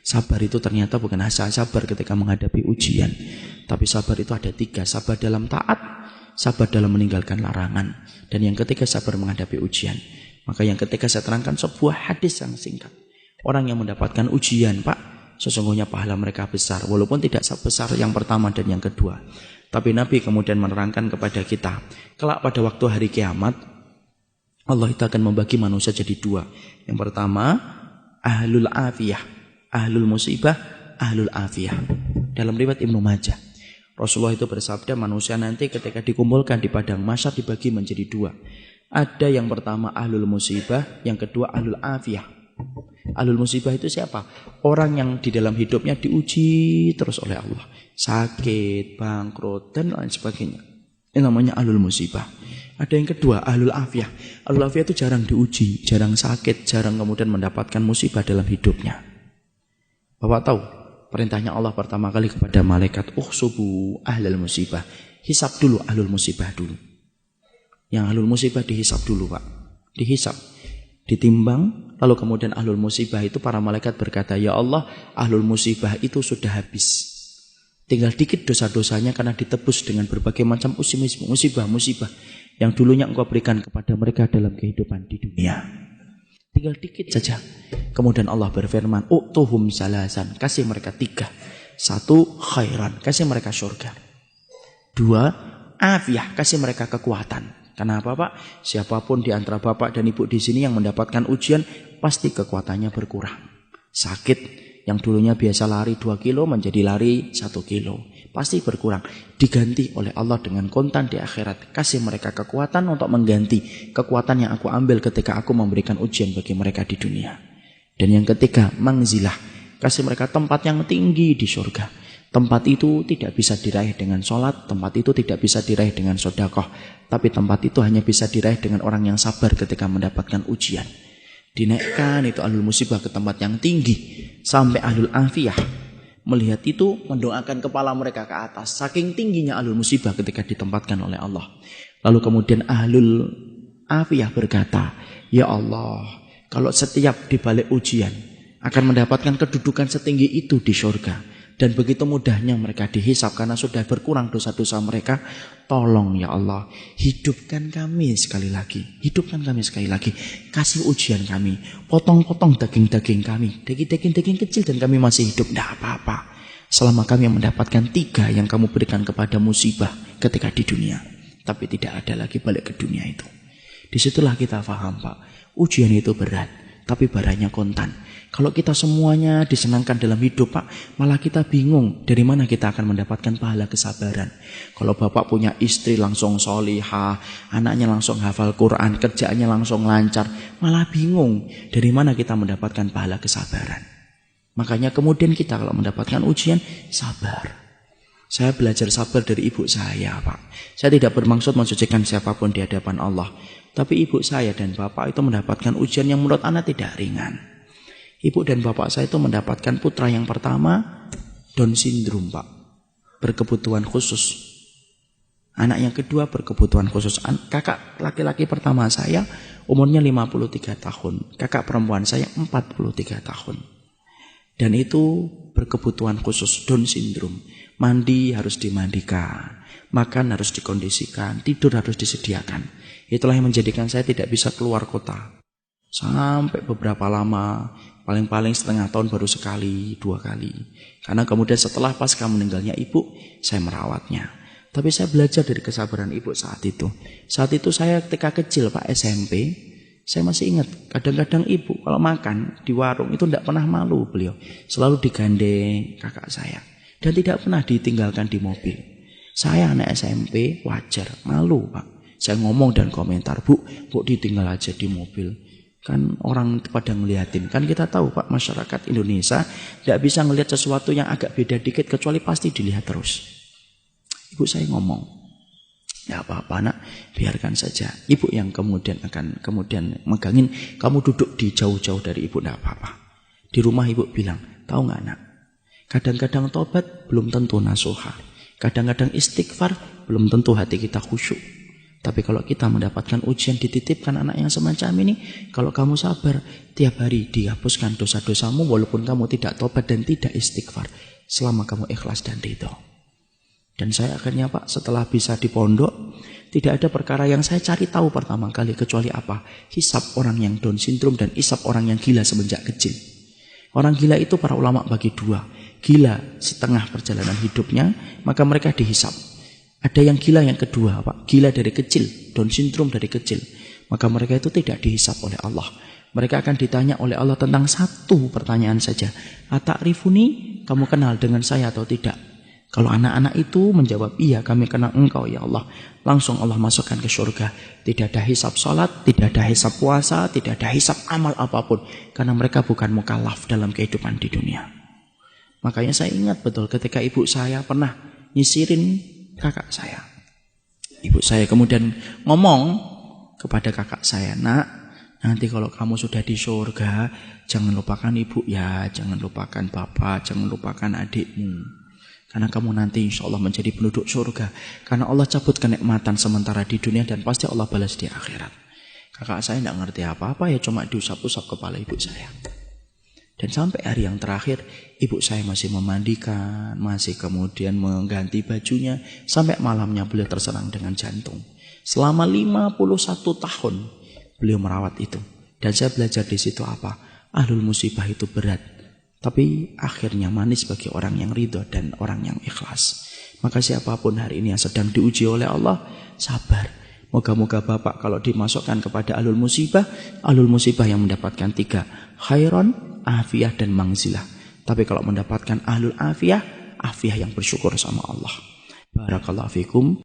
Sabar itu ternyata bukan hanya sabar ketika menghadapi ujian, tapi sabar itu ada 3. Sabar dalam taat, sabar dalam meninggalkan larangan, dan yang ketiga sabar menghadapi ujian. Maka yang ketiga saya terangkan sebuah hadis yang singkat. Orang yang mendapatkan ujian, Pak, sesungguhnya pahala mereka besar, walaupun tidak sebesar yang pertama dan yang kedua. Tapi Nabi kemudian menerangkan kepada kita, kelak pada waktu hari kiamat, Allah itu akan membagi manusia jadi 2. Yang pertama, ahlul afiyah, ahlul musibah, ahlul afiyah. Dalam riwayat Ibnu Majah, Rasulullah itu bersabda, manusia nanti ketika dikumpulkan di padang mahsyar dibagi menjadi 2. Ada yang pertama ahlul musibah, yang kedua ahlul afiyah. Ahlul musibah itu siapa? Orang yang di dalam hidupnya diuji terus oleh Allah, sakit, bangkrut, dan lain sebagainya. Ini namanya ahlul musibah. Ada yang kedua, ahlul afiyah. Ahlul afiyah itu jarang diuji, jarang sakit, jarang kemudian mendapatkan musibah dalam hidupnya. Bapak tahu, perintahnya Allah pertama kali kepada malaikat, uhsubu ahlul musibah. Hisab dulu ahlul musibah dulu. Yang ahlul musibah dihisab dulu, Pak. Dihisab, ditimbang, lalu kemudian ahlul musibah itu para malaikat berkata, ya Allah, ahlul musibah itu sudah habis. Tinggal dikit dosa-dosanya karena ditebus dengan berbagai macam musibah-musibah yang dulunya engkau berikan kepada mereka dalam kehidupan di dunia. Tinggal dikit saja. Kemudian Allah berfirman, u'tuhum salasan, kasih mereka 3. 1, khairan, kasih mereka surga. 2, afiyah, kasih mereka kekuatan. Kenapa, Pak? Siapapun di antara Bapak dan Ibu di sini yang mendapatkan ujian, pasti kekuatannya berkurang. Sakit, yang dulunya biasa lari 2 kilo menjadi lari 1 kilo. Pasti berkurang. Diganti oleh Allah dengan kontan di akhirat. Kasih mereka kekuatan untuk mengganti kekuatan yang aku ambil ketika aku memberikan ujian bagi mereka di dunia. Dan yang ketiga, mangzilah. Kasih mereka tempat yang tinggi di surga. Tempat itu tidak bisa diraih dengan sholat, tempat itu tidak bisa diraih dengan sedekah, tapi tempat itu hanya bisa diraih dengan orang yang sabar ketika mendapatkan ujian. Dinaikkan itu ahlul musibah ke tempat yang tinggi, sampai ahlul afiyah melihat itu mendoakan kepala mereka ke atas, saking tingginya ahlul musibah ketika ditempatkan oleh Allah. Lalu kemudian ahlul afiyah berkata, ya Allah, kalau setiap dibalik ujian akan mendapatkan kedudukan setinggi itu di surga, dan begitu mudahnya mereka dihisab karena sudah berkurang dosa-dosa mereka, tolong ya Allah, hidupkan kami sekali lagi. Hidupkan kami sekali lagi. Kasih ujian kami. Potong-potong daging-daging kami. Daging-daging kecil dan kami masih hidup. Tidak apa-apa. Selama kami mendapatkan 3 yang kamu berikan kepada musibah ketika di dunia. Tapi tidak ada lagi balik ke dunia itu. Disitulah kita paham, Pak. Ujian itu berat, tapi barangnya kontan. Kalau kita semuanya disenangkan dalam hidup, Pak, malah kita bingung dari mana kita akan mendapatkan pahala kesabaran. Kalau Bapak punya istri langsung solihah, anaknya langsung hafal Quran, kerjaannya langsung lancar, malah bingung dari mana kita mendapatkan pahala kesabaran. Makanya kemudian kita kalau mendapatkan ujian, sabar. Saya belajar sabar dari ibu saya, Pak. Saya tidak bermaksud mensucikan siapapun di hadapan Allah. Tapi ibu saya dan bapak itu mendapatkan ujian yang menurut anak tidak ringan. Ibu dan bapak saya itu mendapatkan putra yang pertama Down syndrome, Pak. Berkebutuhan khusus. Anak yang kedua berkebutuhan khusus. Kakak laki-laki pertama saya umurnya 53 tahun. Kakak perempuan saya 43 tahun. Dan itu berkebutuhan khusus, Down syndrome. Mandi harus dimandikan, makan harus dikondisikan, tidur harus disediakan. Itulah yang menjadikan saya tidak bisa keluar kota. Sampai beberapa lama, paling-paling setengah tahun baru sekali, 2 kali. Karena kemudian setelah pasca meninggalnya ibu, saya merawatnya. Tapi saya belajar dari kesabaran ibu saat itu. Saat itu saya ketika kecil, Pak, SMP, saya masih ingat, kadang-kadang ibu kalau makan di warung itu tidak pernah malu beliau. Selalu digandeng kakak saya. Dan tidak pernah ditinggalkan di mobil. Saya anak SMP, wajar, malu, Pak. Saya ngomong dan komentar, Bu ditinggal aja di mobil. Kan orang pada ngeliatin. Kan kita tahu, Pak, masyarakat Indonesia tidak bisa ngelihat sesuatu yang agak beda dikit, kecuali pasti dilihat terus. Ibu saya ngomong, ya apa-apa nak, biarkan saja. Ibu yang kemudian akan megangin, kamu duduk di jauh-jauh dari ibu, tidak apa-apa. Di rumah ibu bilang, tahu nggak nak, kadang-kadang tobat belum tentu nasuha. Kadang-kadang istighfar belum tentu hati kita khusyuk. Tapi kalau kita mendapatkan ujian, dititipkan anak yang semacam ini, kalau kamu sabar, tiap hari dihapuskan dosa-dosamu walaupun kamu tidak tobat dan tidak istighfar, selama kamu ikhlas dan ridho. Dan saya akhirnya Pak, setelah bisa di pondok, tidak ada perkara yang saya cari tahu pertama kali kecuali apa? Hisab orang yang Down syndrome dan hisab orang yang gila semenjak kecil. Orang gila itu para ulama bagi dua. Gila setengah perjalanan hidupnya, maka mereka dihisab. Ada yang gila yang kedua, Pak. Gila dari kecil, Down syndrome dari kecil. Maka mereka itu tidak dihisab oleh Allah. Mereka akan ditanya oleh Allah tentang satu pertanyaan saja. Ata'rifuni, kamu kenal dengan saya atau tidak? Kalau anak-anak itu menjawab, iya kami kenal engkau ya Allah. Langsung Allah masukkan ke surga. Tidak ada hisab salat, tidak ada hisab puasa, tidak ada hisab amal apapun. Karena mereka bukan mukallaf dalam kehidupan di dunia. Makanya saya ingat betul ketika ibu saya pernah nyisirin kakak saya. Ibu saya kemudian ngomong kepada kakak saya, nak, nanti kalau kamu sudah di surga, jangan lupakan ibu ya, jangan lupakan bapak, jangan lupakan adikmu. Karena kamu nanti insya Allah menjadi penduduk surga. Karena Allah cabut kenikmatan sementara di dunia dan pasti Allah balas di akhirat. Kakak saya tidak ngerti apa-apa, ya cuma diusap-usap kepala ibu saya. Dan sampai hari yang terakhir, ibu saya masih memandikan, masih kemudian mengganti bajunya, sampai malamnya beliau terserang dengan jantung. Selama 51 tahun beliau merawat itu. Dan saya belajar di situ apa? Ahlul musibah itu berat, tapi akhirnya manis bagi orang yang ridho dan orang yang ikhlas. Maka siapapun hari ini yang sedang diuji oleh Allah, sabar. Moga-moga Bapak kalau dimasukkan kepada ahlul musibah yang mendapatkan 3, khairon, afiyah dan mangzilah. Tapi kalau mendapatkan ahlul afiyah yang bersyukur sama Allah. Barakallahu fikum.